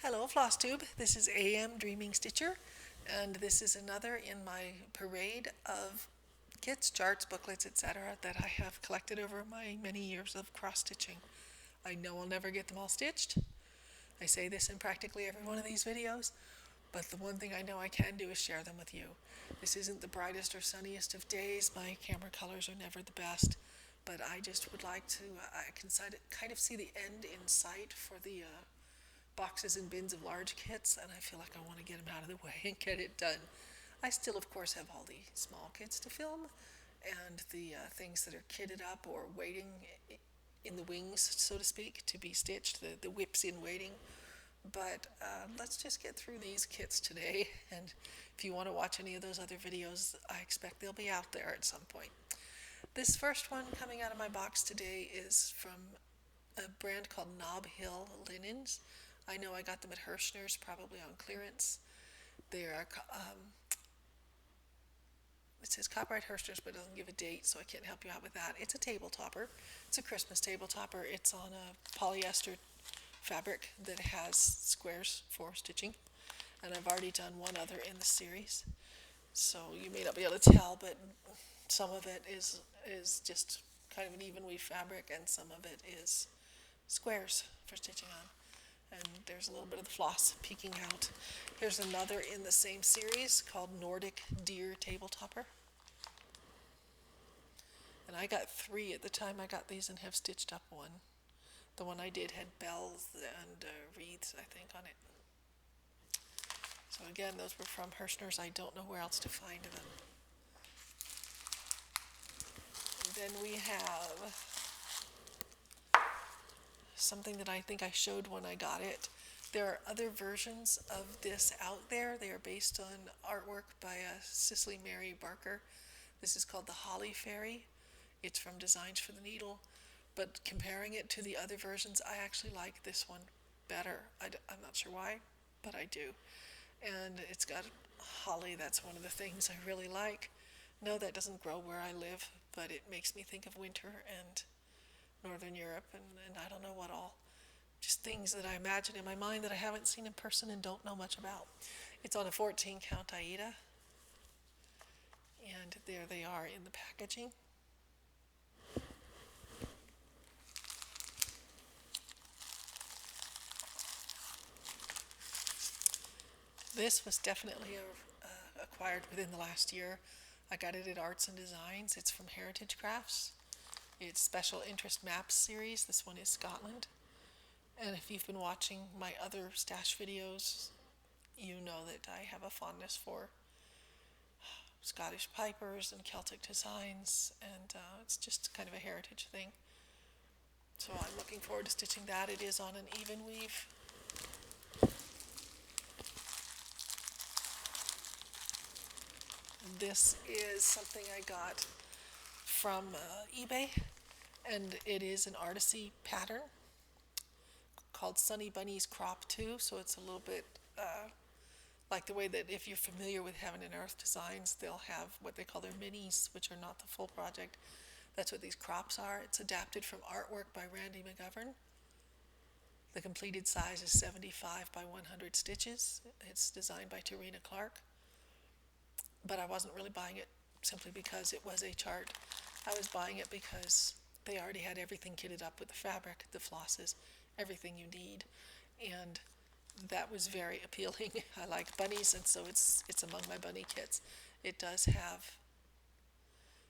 Hello, Flosstube. This is AM Dreaming Stitcher, and this is another in my parade of kits, charts, booklets, etc. that I have collected over my many years of cross stitching. I know I'll never get them all stitched. I say this in practically every one of these videos, but the one thing I know I can do is share them with you. This isn't the brightest or sunniest of days. My camera colors are never the best, but I just would like to, I can kind of see the end in sight for the boxes and bins of large kits, and I feel like I want to get them out of the way and get it done. I still, of course, have all the small kits to film and the things that are kitted up or waiting in the wings, so to speak, to be stitched, the whips in waiting. But let's just get through these kits today, and if you want to watch any of those other videos, I expect they'll be out there at some point. This first one coming out of my box today is from a brand called Nob Hill Linens. I know I got them at Hirschner's, probably on clearance. They are, it says copyright Hirschner's, but it doesn't give a date, so I can't help you out with that. It's a table topper. It's a Christmas table topper. It's on a polyester fabric that has squares for stitching, and I've already done one other in the series. So you may not be able to tell, but some of it is just kind of an even weave fabric, and some of it is squares for stitching on. And there's a little bit of the floss peeking out. Here's another in the same series called Nordic Deer Table Topper. And I got three at the time I got these and have stitched up one. The one I did had bells and wreaths, I think, on it. So again, those were from Hirschner's. I don't know where else to find them. And then we have something that I think I showed when I got it. There are other versions of this out there. They are based on artwork by Cicely Mary Barker. This is called the Holly Fairy. It's from Designs for the Needle. But comparing it to the other versions, I actually like this one better. I'm not sure why, but I do. And it's got holly. That's one of the things I really like. No, that doesn't grow where I live, but it makes me think of winter and Northern Europe and I don't know what all. Just things that I imagine in my mind that I haven't seen in person and don't know much about. It's on a 14 count Aida. And there they are in the packaging. This was definitely acquired within the last year. I got it at Arts and Designs. It's from Heritage Crafts. It's Special Interest Maps series. This one is Scotland. And if you've been watching my other stash videos, you know that I have a fondness for Scottish pipers and Celtic designs, and it's just kind of a heritage thing. So I'm looking forward to stitching that. It is on an even weave. This is something I got from eBay, and it is an artisy pattern called Sunny Bunny's Crop 2, so it's a little bit like the way that if you're familiar with Heaven and Earth Designs, they'll have what they call their minis, which are not the full project. That's what these crops are. It's adapted from artwork by Randy McGovern. The completed size is 75 by 100 stitches. It's designed by Tarina Clark. But I wasn't really buying it simply because it was a chart. I was buying it because they already had everything kitted up with the fabric, the flosses, everything you need. And that was very appealing. I like bunnies, and so it's among my bunny kits. It does have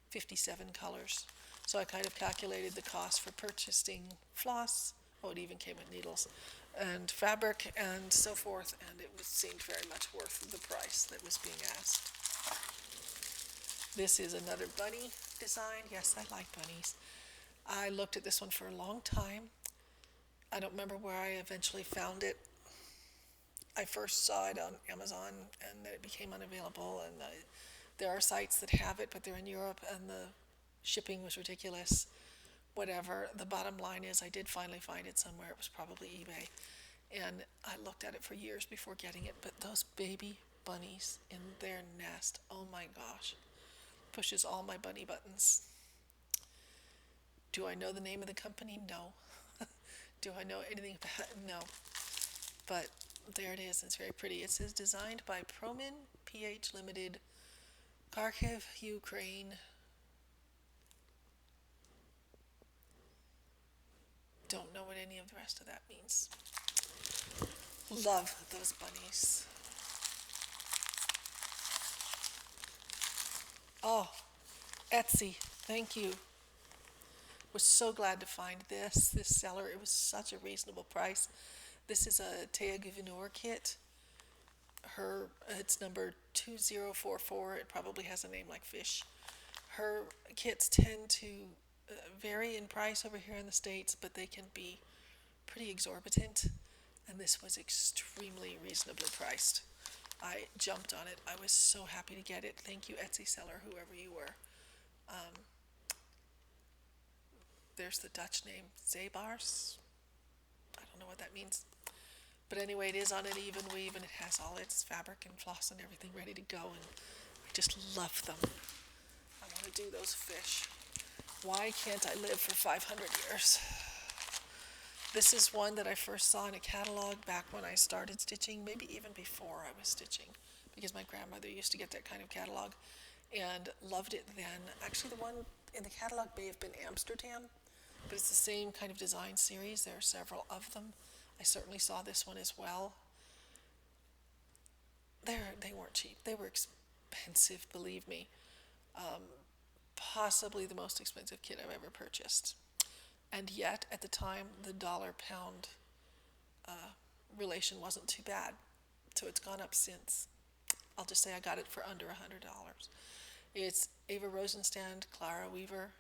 57 colors. So I kind of calculated the cost for purchasing floss. Oh, it even came with needles and fabric and so forth, and it seemed very much worth the price that was being asked. This is another bunny design. Yes, I like bunnies. I looked at this one for a long time. I don't remember where I eventually found it. I first saw it on Amazon, and then it became unavailable, and there are sites that have it, but they're in Europe, and the shipping was ridiculous. Whatever. The bottom line is I did finally find it somewhere. It was probably eBay. And I looked at it for years before getting it, but those baby bunnies in their nest, oh my gosh, pushes all my bunny buttons. Do I know the name of the company? No. Do I know anything about it? No. But There it is. It's very pretty. It says designed by Promin PH Limited, Kharkiv, Ukraine. Don't know what any of the rest of that means. Love those bunnies. Oh, Etsy, thank you. Was so glad to find this seller. It was such a reasonable price. This is a Taya Guvenor kit. It's number 2044. It probably has a name like fish. Her kits tend to vary in price over here in the States, but they can be pretty exorbitant, and this was extremely reasonably priced. I jumped on it. I was so happy to get it. Thank you, Etsy seller, whoever you were. There's the Dutch name, Zabars. I don't know what that means. But anyway, it is on an even weave, and it has all its fabric and floss and everything ready to go, and I just love them. I want to do those fish. Why can't I live for 500 years? This is one that I first saw in a catalog back when I started stitching, maybe even before I was stitching, because my grandmother used to get that kind of catalog and loved it then. Actually, the one in the catalog may have been Amsterdam, but it's the same kind of design series. There are several of them. I certainly saw this one as well. They weren't cheap. They were expensive, believe me. Possibly the most expensive kit I've ever purchased. And yet, at the time, the dollar-pound relation wasn't too bad. So it's gone up since. I'll just say I got it for under $100. It's Ava Rosenstand, Clara Weaver,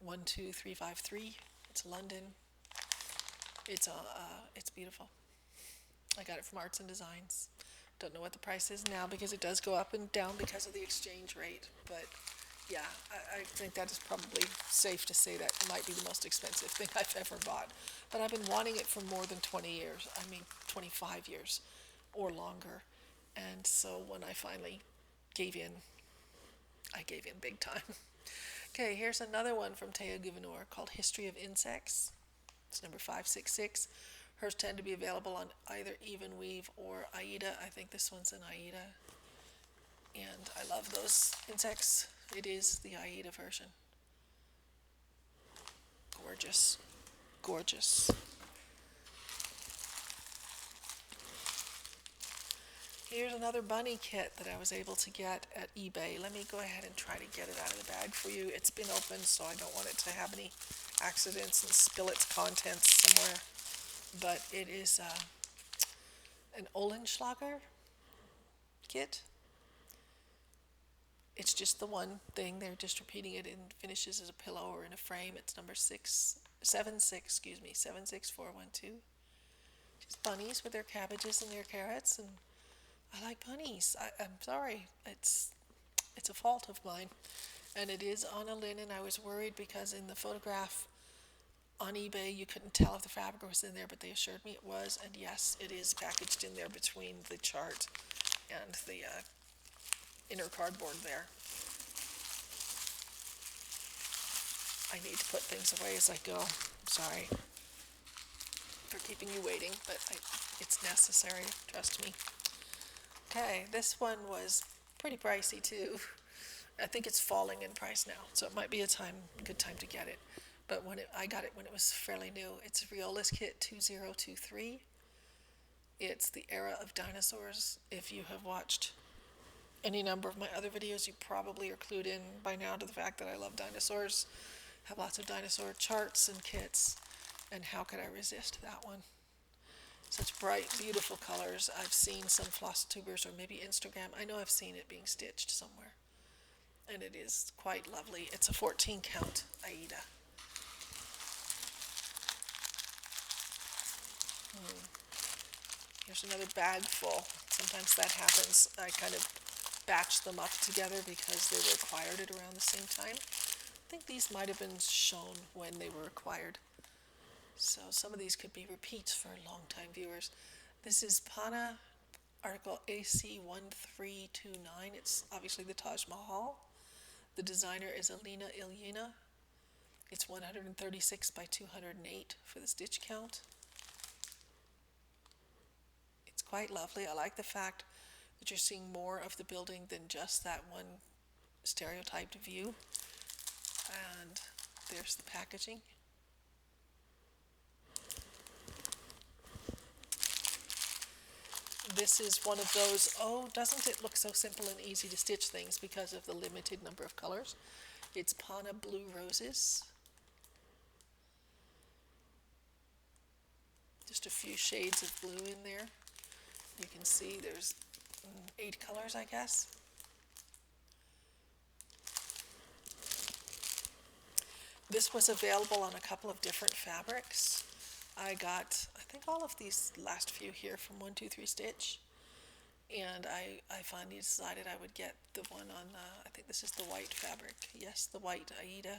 12353. It's London. It's beautiful. I got it from Arts and Designs. Don't know what the price is now because it does go up and down because of the exchange rate. But yeah, I think that is probably safe to say that it might be the most expensive thing I've ever bought. But I've been wanting it for more than 20 years. I mean, 25 years or longer. And so when I finally gave in, I gave in big time. Okay, here's another one from Taya Guvenor called History of Insects. It's number 566. Hers tend to be available on either Even Weave or Aida. I think this one's an Aida. And I love those insects. It is the Aida version. Gorgeous. Gorgeous. Here's another bunny kit that I was able to get at eBay. Let me go ahead and try to get it out of the bag for you. It's been opened, so I don't want it to have any accidents and spill its contents somewhere. But it is an Olenschlager kit. It's just the one thing. They're just repeating it in finishes as a pillow or in a frame. It's number 76412. Just bunnies with their cabbages and their carrots, and I like bunnies. I'm sorry. It's a fault of mine. And it is on a linen. I was worried because in the photograph on eBay you couldn't tell if the fabric was in there, but they assured me it was. And yes, it is packaged in there between the chart and the inner cardboard there. I need to put things away as I go. I'm sorry for keeping you waiting, but it's necessary, trust me. Okay, this one was pretty pricey too. I think it's falling in price now, so it might be a good time to get it. But I got it when it was fairly new. It's Riola's Kit 2023. It's the era of dinosaurs. If you have watched any number of my other videos, you probably are clued in by now to the fact that I love dinosaurs. Have lots of dinosaur charts and kits, and how could I resist that one? Such bright, beautiful colors. I've seen some Flosstubers or maybe Instagram. I know I've seen it being stitched somewhere. And it is quite lovely. It's a 14 count Aida. Here's another bag full. Sometimes that happens. I kind of batch them up together because they were acquired at around the same time. I think these might have been shown when they were acquired. So some of these could be repeats for long-time viewers. This is Pana article AC1329. It's obviously the Taj Mahal. The designer is Alina Ilyina. It's 136 by 208 for the stitch count. quite lovely. I like the fact that you're seeing more of the building than just that one stereotyped view. And there's the packaging. This is one of those, oh, doesn't it look so simple and easy to stitch things because of the limited number of colors. It's Pana Blue Roses. Just a few shades of blue in there. You can see there's 8 colors, I guess. This was available on a couple of different fabrics. I got, I think, all of these last few here from 123 Stitch. And I finally decided I would get the one on, I think this is the white fabric. Yes, the white Aida.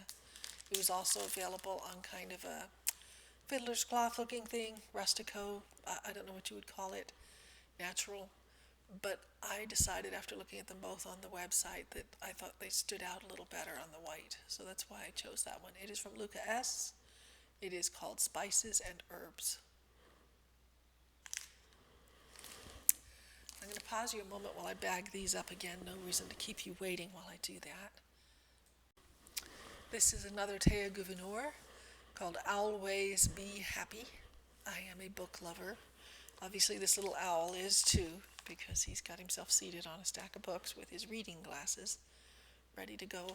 It was also available on kind of a fiddler's cloth looking thing, rustico, I don't know what you would call it, natural. But I decided after looking at them both on the website that I thought they stood out a little better on the white. So that's why I chose that one. It is from Luca S. It is called Spices and Herbs. I'm going to pause you a moment while I bag these up again. No reason to keep you waiting while I do that. This is another Théa Gouverneur called Always Be Happy. I am a book lover. Obviously this little owl is too, because he's got himself seated on a stack of books with his reading glasses, ready to go.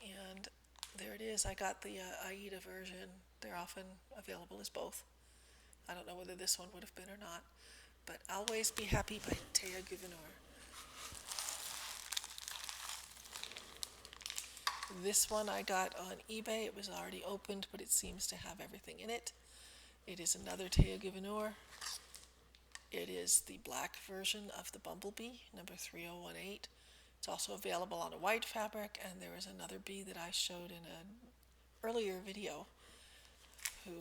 And there it is. I got the Aida version. They're often available as both. I don't know whether this one would have been or not. But Always Be Happy by Théa Gouverneur. This one I got on eBay. It was already opened, but it seems to have everything in it. It is another Théa Gouverneur. It is the black version of the Bumblebee, number 3018. It's also available on a white fabric, and there is another bee that I showed in an earlier video who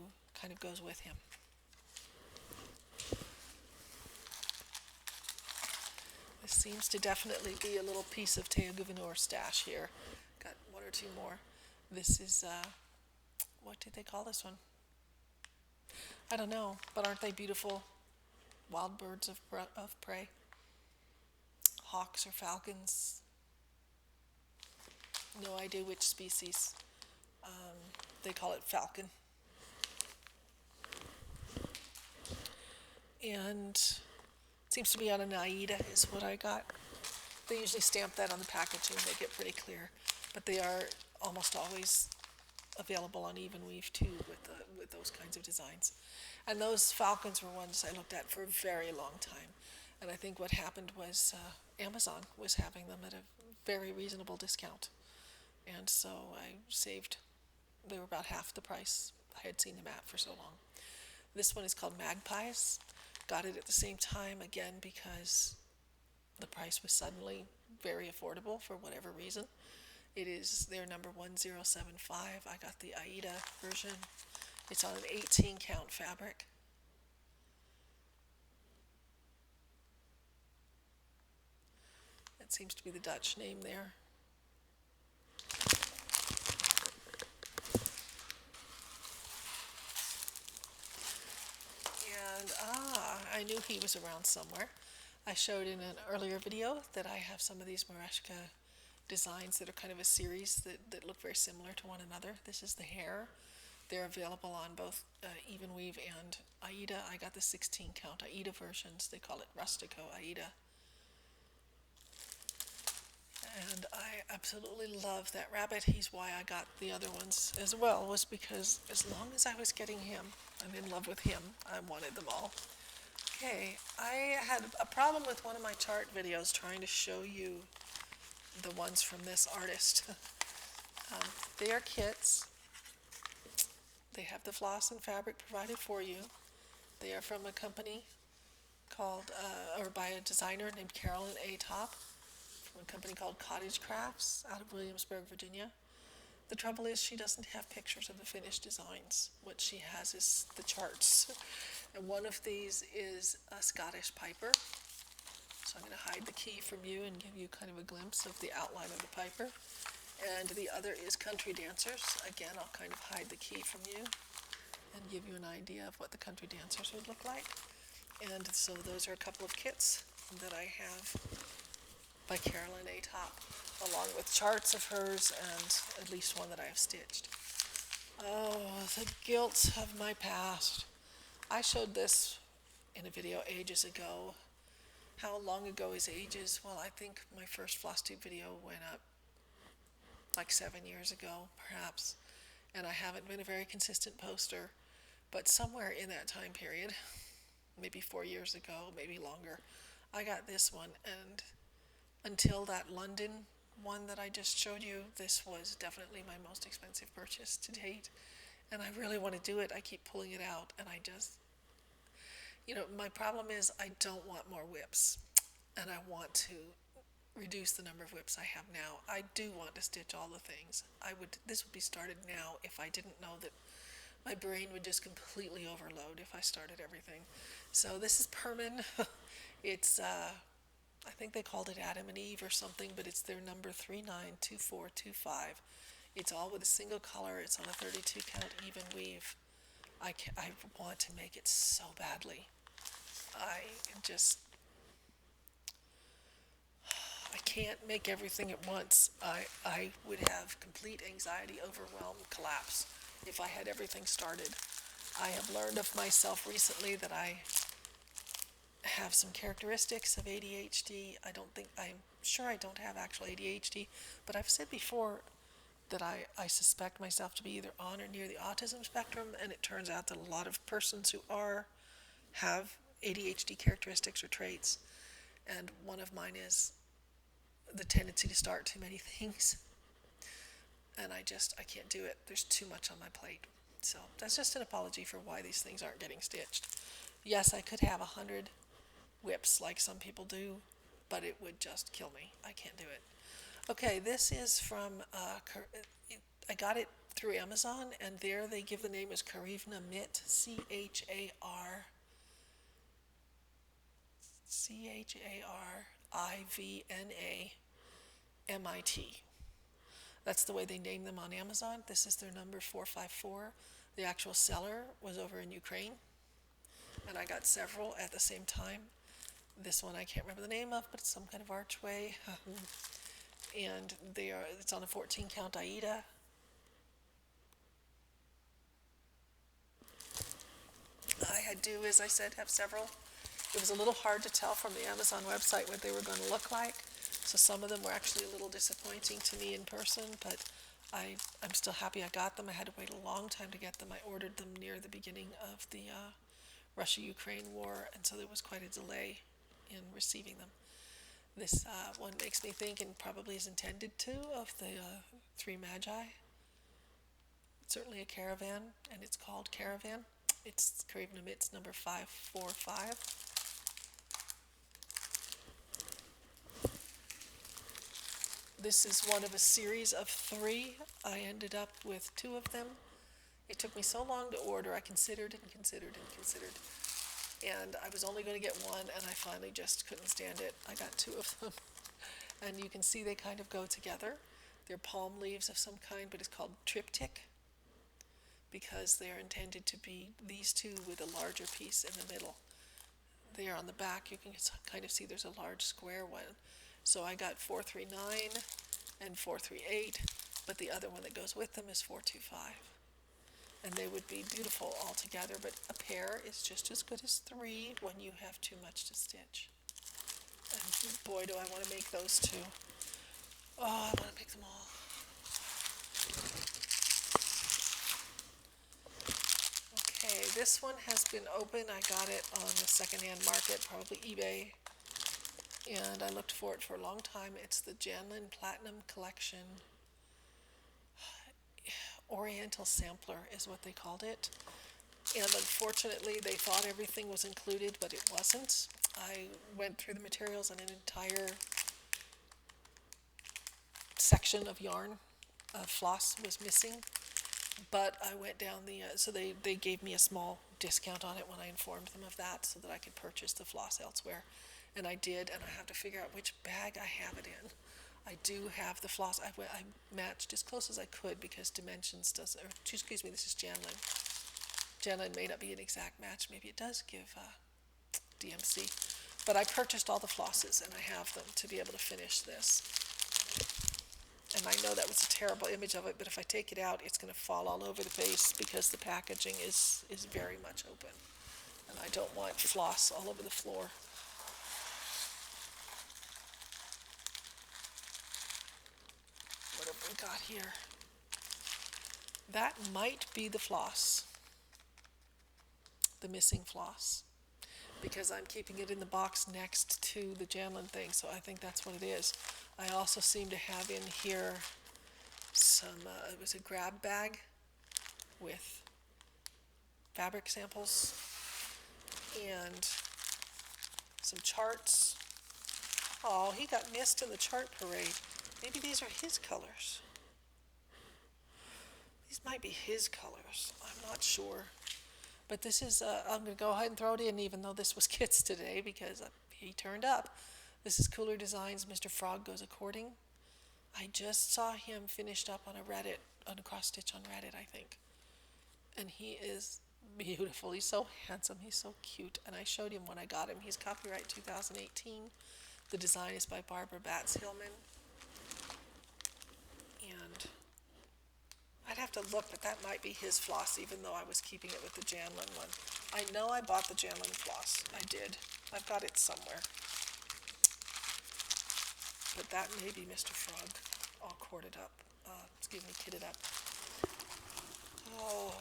kind of goes with him. This seems to definitely be a little piece of Théa Gouverneur stash here. Got 1 or 2 more. This is, what did they call this one? I don't know, but aren't they beautiful? Wild birds of prey. Hawks or falcons. No idea which species. They call it falcon. And it seems to be on an Aida is what I got. They usually stamp that on the packaging, make it pretty clear. But they are almost always available on even weave too with those kinds of designs. And those falcons were ones I looked at for a very long time. And I think what happened was Amazon was having them at a very reasonable discount. And so I saved, they were about half the price I had seen them at for so long. This one is called Magpies. Got it at the same time, again, because the price was suddenly very affordable for whatever reason. It is their number 1075. I got the Aida version. It's on an 18 count fabric. That seems to be the Dutch name there. And I knew he was around somewhere. I showed in an earlier video that I have some of these Mereshka designs that are kind of a series that look very similar to one another. This is the hair. They're available on both even weave and Aida. I got the 16 count Aida versions. They call it Rustico Aida. And I absolutely love that rabbit. He's why I got the other ones as well, was because as long as I was getting him, I'm in love with him, I wanted them all. Okay, I had a problem with one of my chart videos trying to show you the ones from this artist. They are kits. They have the floss and fabric provided for you. They are from a company called, or by a designer named Carolyn A. Top, from a company called Cottage Crafts out of Williamsburg, Virginia. The trouble is she doesn't have pictures of the finished designs. What she has is the charts. And one of these is a Scottish piper. So I'm going to hide the key from you and give you kind of a glimpse of the outline of the piper. And the other is country dancers. Again, I'll kind of hide the key from you and give you an idea of what the country dancers would look like. And so those are a couple of kits that I have by Carolyn A. Top, along with charts of hers and at least one that I have stitched. Oh, the guilt of my past. I showed this in a video ages ago. How long ago is ages? Well, I think my first Flosstube video went up like 7 years ago, perhaps. And I haven't been a very consistent poster, but somewhere in that time period, maybe 4 years ago, maybe longer, I got this one. And until that London one that I just showed you, this was definitely my most expensive purchase to date. And I really want to do it. I keep pulling it out, and I just, my problem is I don't want more whips, and I want to reduce the number of whips I have now. I do want to stitch all the things. This would be started now if I didn't know that my brain would just completely overload if I started everything. So this is Perman. It's, I think they called it Adam and Eve or something, but it's their number 392425. It's all with a single color. It's on a 32 count even weave. I want to make it so badly. I can't make everything at once. I would have complete anxiety, overwhelm, collapse if I had everything started. I have learned of myself recently that I have some characteristics of ADHD. I'm sure I don't have actual ADHD, but I've said before that I suspect myself to be either on or near the autism spectrum, and it turns out that a lot of persons who have ADHD characteristics or traits, and one of mine is the tendency to start too many things, and I can't do it. There's too much on my plate. So that's just an apology for why these things aren't getting stitched. Yes, I could have 100 whips like some people do, but it would just kill me. I can't do it. Okay, this is from, I got it through Amazon, and there they give the name as Charivna Mit, Charivna-MIT. That's the way they name them on Amazon. This is their number 454. The actual seller was over in Ukraine, and I got several at the same time. This one I can't remember the name of, but it's some kind of archway. And it's on a 14 count Aida. I had to, as I said, have several. It was a little hard to tell from the Amazon website what they were going to look like. So some of them were actually a little disappointing to me in person, but I'm still happy I got them. I had to wait a long time to get them. I ordered them near the beginning of the Russia-Ukraine war, and so there was quite a delay in receiving them. This one makes me think, and probably is intended to, of the Three Magi. It's certainly a caravan, and it's called Caravan. It's Charivna Mit's number 545. This is one of a series of 3. I ended up with 2 of them. It took me so long to order. I considered and considered and considered. And I was only going to get one, and I finally just couldn't stand it. I got 2 of them. And you can see they kind of go together. They're palm leaves of some kind, but it's called triptych because they're intended to be these 2 with a larger piece in the middle. There on the back, you can kind of see there's a large square one. So I got 439 and 438, but the other one that goes with them is 425. And they would be beautiful all together, but a pair is just as good as 3 when you have too much to stitch. And boy, do I want to make those 2. Oh, I want to make them all. Okay, this one has been open. I got it on the secondhand market, probably eBay. And I looked for it for a long time. It's the Janlin Platinum Collection Oriental Sampler is what they called it. And unfortunately, they thought everything was included, but it wasn't. I went through the materials and an entire section of yarn, floss was missing. But I went down so they gave me a small discount on it when I informed them of that so that I could purchase the floss elsewhere. And I did, and I have to figure out which bag I have it in. I do have the floss. I matched as close as I could because Dimensions does, or excuse me, this is Janlin. Janlin may not be an exact match. Maybe it does give DMC. But I purchased all the flosses and I have them to be able to finish this. And I know that was a terrible image of it, but if I take it out, it's going to fall all over the place because the packaging is very much open. And I don't want floss all over the floor. What have we got here? That might be the floss, the missing floss, because I'm keeping it in the box next to the Janlin thing, so I think that's what it is. I also seem to have in here some, it was a grab bag with fabric samples and some charts. Oh, he got missed in the chart parade. Maybe these are his colors. These might be his colors. I'm not sure. But this is, I'm going to go ahead and throw it in even though this was Kit's today because he turned up. This is Cooler Designs, Mr. Frog Goes A-Courting. I just saw him finished up on a cross stitch on Reddit, I think. And he is beautiful. He's so handsome. He's so cute. And I showed him when I got him. He's copyright 2018. The design is by Barbara Batts-Hillman. And I'd have to look, but that might be his floss, even though I was keeping it with the Janlin one. I know I bought the Janlin floss. I did. I've got it somewhere. But that may be Mr. Frog all corded up. Excuse me, kitted up. Oh.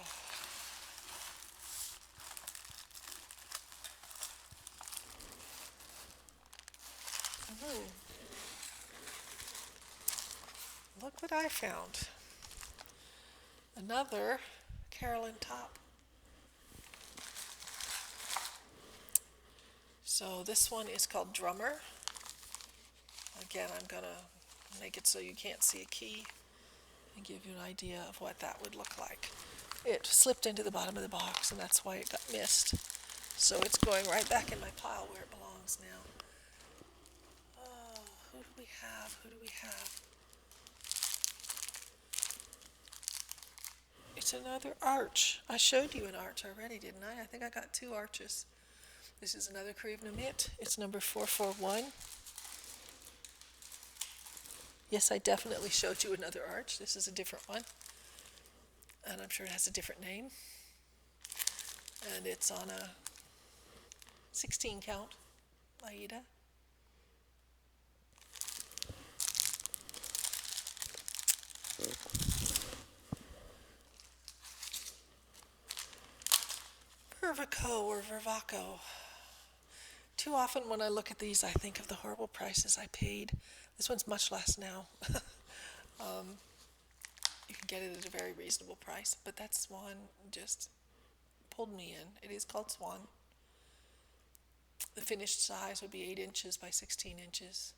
Look what I found. Another Carolyn top. So this one is called Drummer. Again, I'm going to make it so you can't see a key and give you an idea of what that would look like. It slipped into the bottom of the box, and that's why it got missed. So it's going right back in my pile where it belongs now. Oh, who do we have? Who do we have? It's another arch. I showed you an arch already, didn't I? I think I got 2 arches. This is another Karivna Mitt. It's number 441. Yes, I definitely showed you another arch. This is a different one. And I'm sure it has a different name. And it's on a 16 count Aida. Vervico or Vervaco. Too often when I look at these, I think of the horrible prices I paid. This one's much less now. You can get it at a very reasonable price, but that Swan just pulled me in. It is called Swan. The finished size would be 8 inches by 16 inches.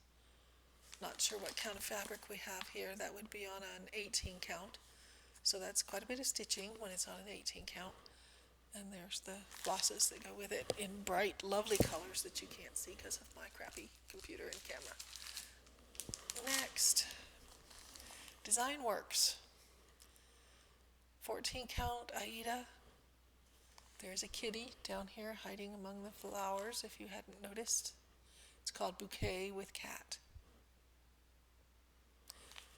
Not sure what count of fabric we have here. That would be on an 18 count. So that's quite a bit of stitching when it's on an 18 count. And there's the flosses that go with it in bright, lovely colors that you can't see because of my crappy computer and camera. Next, Design Works. 14 count Aida. There's a kitty down here hiding among the flowers if you hadn't noticed. It's called Bouquet with Cat.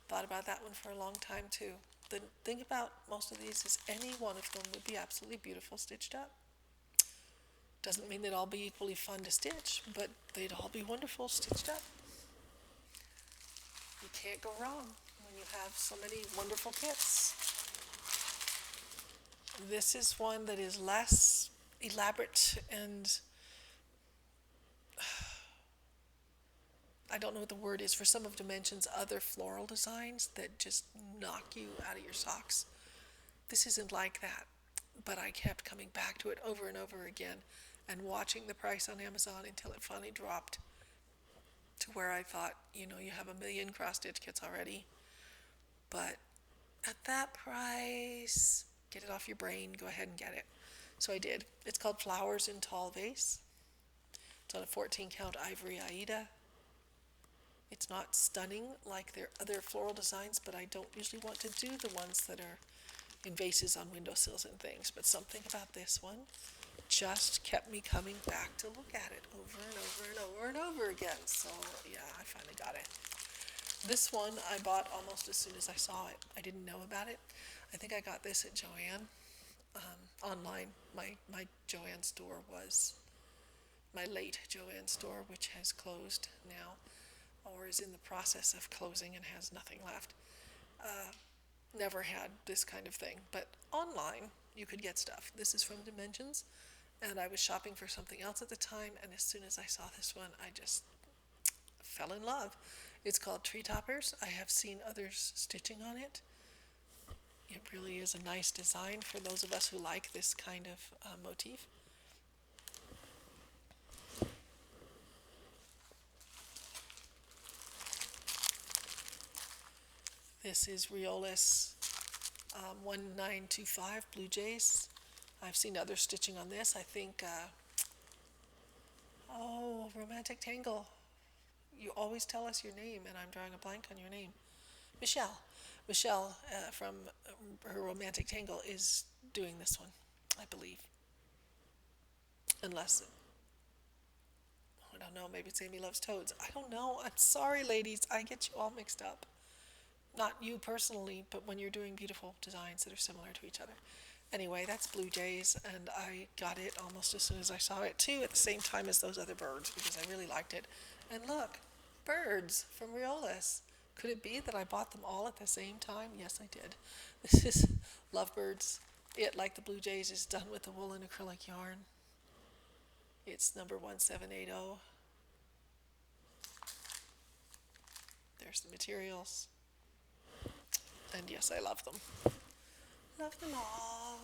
Thought about that one for a long time too. The thing about most of these is any one of them would be absolutely beautiful stitched up. Doesn't mean they'd all be equally fun to stitch, but they'd all be wonderful stitched up. You can't go wrong when you have so many wonderful kits. This is one that is less elaborate and I don't know what the word is for some of Dimension's other floral designs that just knock you out of your socks. This isn't like that, but I kept coming back to it over and over again and watching the price on Amazon until it finally dropped to where I thought, you know, you have a million cross-stitch kits already, but at that price, get it off your brain, go ahead and get it. So I did. It's called Flowers in Tall Vase. It's on a 14 count ivory Aida. It's not stunning like their other floral designs, but I don't usually want to do the ones that are in vases on windowsills and things. But something about this one just kept me coming back to look at it over and over and over and over again. So yeah, I finally got it. This one I bought almost as soon as I saw it. I didn't know about it. I think I got this at Joann, online. My Joann store was my late Joann store, which has closed now, or is in the process of closing and has nothing left. Never had this kind of thing, but online you could get stuff. This is from Dimensions, and I was shopping for something else at the time, and as soon as I saw this one, I just fell in love. It's called Tree Toppers. I have seen others stitching on it. It really is a nice design for those of us who like this kind of motif. This is Riolis 1925 Blue Jays. I've seen others stitching on this. I think, Romantic Tangle. You always tell us your name, and I'm drawing a blank on your name. Michelle. Michelle from her Romantic Tangle is doing this one, I believe. Unless, I don't know, maybe it's Amy Loves Toads. I don't know. I'm sorry, ladies. I get you all mixed up. Not you personally, but when you're doing beautiful designs that are similar to each other. Anyway, that's Blue Jays, and I got it almost as soon as I saw it, too, at the same time as those other birds, because I really liked it. And look, birds from Riolis. Could it be that I bought them all at the same time? Yes, I did. This is Lovebirds. It, like the Blue Jays, is done with the woolen acrylic yarn. It's number 1780. There's the materials. And yes, I love them. Love them all.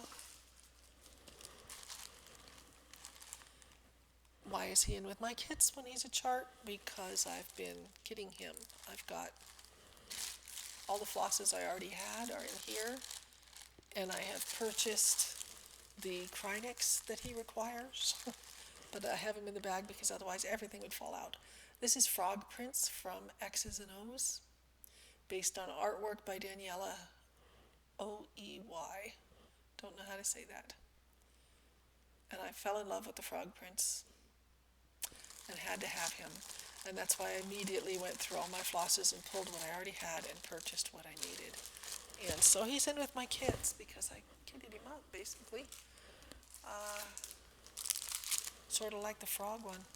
Why is he in with my kits when he's a chart? Because I've been kidding him. I've got all the flosses I already had are in here, and I have purchased the Krynics that he requires, but I have him in the bag because otherwise everything would fall out. This is Frog Prints from X's and O's, based on artwork by Daniela Oey. Don't know how to say that. And I fell in love with the frog prints and had to have him. And that's why I immediately went through all my flosses and pulled what I already had and purchased what I needed. And so he's in with my kits because I kitted him up, basically. Sort of like the frog one.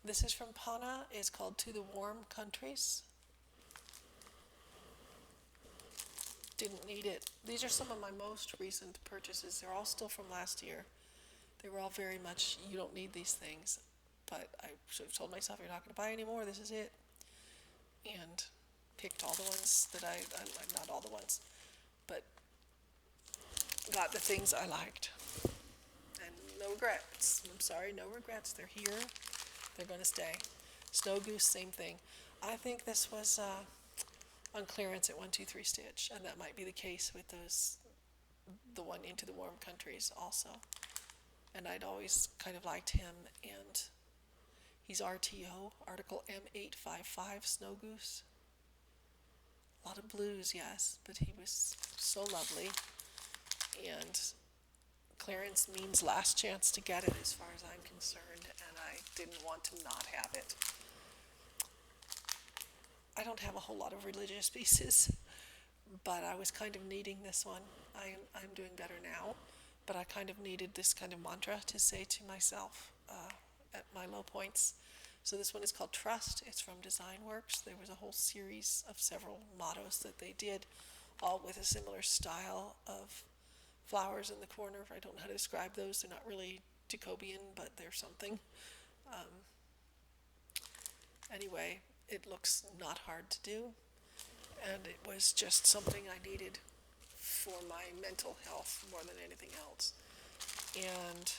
This is from Pana. It's called To the Warm Countries. Didn't need it. These are some of my most recent purchases. They're all still from last year. They were all very much, you don't need these things. But I should have told myself, you're not going to buy any more, this is it. And picked all the ones that I not all the ones, but got the things I liked. And no regrets. I'm sorry, no regrets. They're here. They're going to stay. Snow Goose, same thing. I think this was on clearance at 123 Stitch, and that might be the case with the one Into the Warm Countries also. And I'd always kind of liked him, and he's RTO, Article M855, Snow Goose. A lot of blues, yes, but he was so lovely. And clearance means last chance to get it as far as I'm concerned, and I didn't want to not have it. I don't have a whole lot of religious pieces, but I was kind of needing this one. I'm doing better now, but I kind of needed this kind of mantra to say to myself at my low points. So this one is called Trust. It's from Design Works. There was a whole series of several mottos that they did, all with a similar style of flowers in the corner. I don't know how to describe those. They're not really Jacobean, but they're something. Anyway, it looks not hard to do, and it was just something I needed for my mental health more than anything else. And,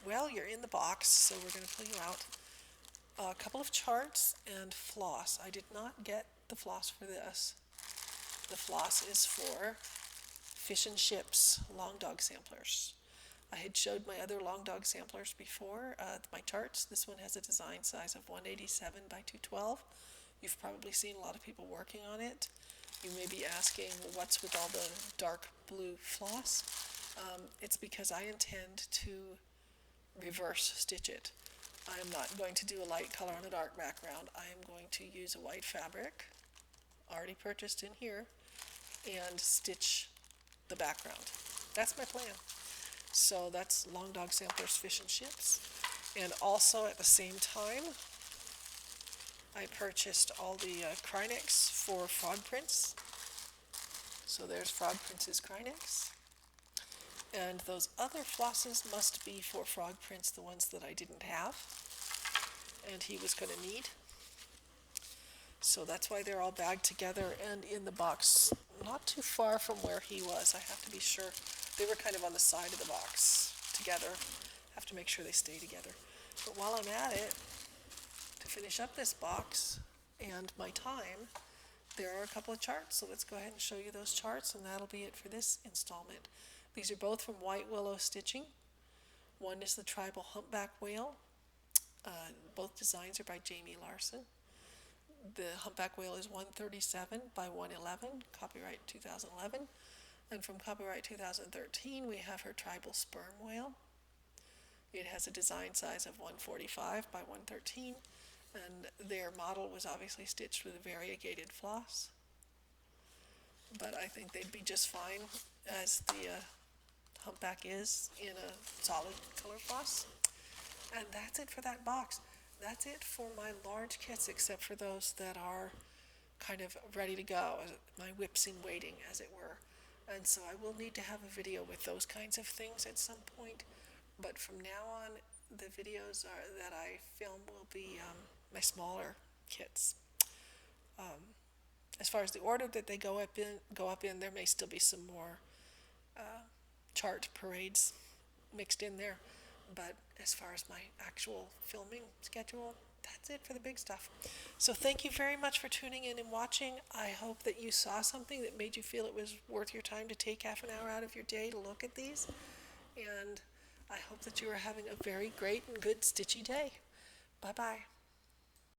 well, you're in the box, so we're going to pull you out. A couple of charts and floss. I did not get the floss for this. The floss is for Fish and Ships long dog samplers. I had showed my other long dog samplers before, my charts. This one has a design size of 187 by 212. You've probably seen a lot of people working on it. You may be asking, what's with all the dark blue floss? It's because I intend to reverse stitch it. I am not going to do a light color on a dark background. I am going to use a white fabric, already purchased in here, and stitch the background. That's my plan. So that's Long Dog Samplers Fish and Chips. And also at the same time, I purchased all the Krynex for frog prints. So there's Frog Prince's Krynex. And those other flosses must be for frog prints, the ones that I didn't have and he was going to need. So that's why they're all bagged together and in the box, not too far from where he was. I have to be sure. They were kind of on the side of the box together. I have to make sure they stay together. But while I'm at it, to finish up this box and my time, there are a couple of charts. So let's go ahead and show you those charts, and that'll be it for this installment. These are both from White Willow Stitching. One is the Tribal Humpback Whale. Both designs are by Jamie Larson. The Humpback Whale is 137 by 111, copyright 2011. And from copyright 2013, we have her Tribal Sperm Whale. It has a design size of 145 by 113, and their model was obviously stitched with a variegated floss. But I think they'd be just fine as the humpback is in a solid color floss. And that's it for that box. That's it for my large kits, except for those that are kind of ready to go, my whips in waiting, as it were. And so I will need to have a video with those kinds of things at some point. But from now on, the videos that I film will be my smaller kits. As far as the order that they go up in, there may still be some more chart parades mixed in there. But as far as my actual filming schedule, that's it for the big stuff. So thank you very much for tuning in and watching. I hope that you saw something that made you feel it was worth your time to take half an hour out of your day to look at these. And I hope that you are having a very great and good stitchy day. Bye-bye.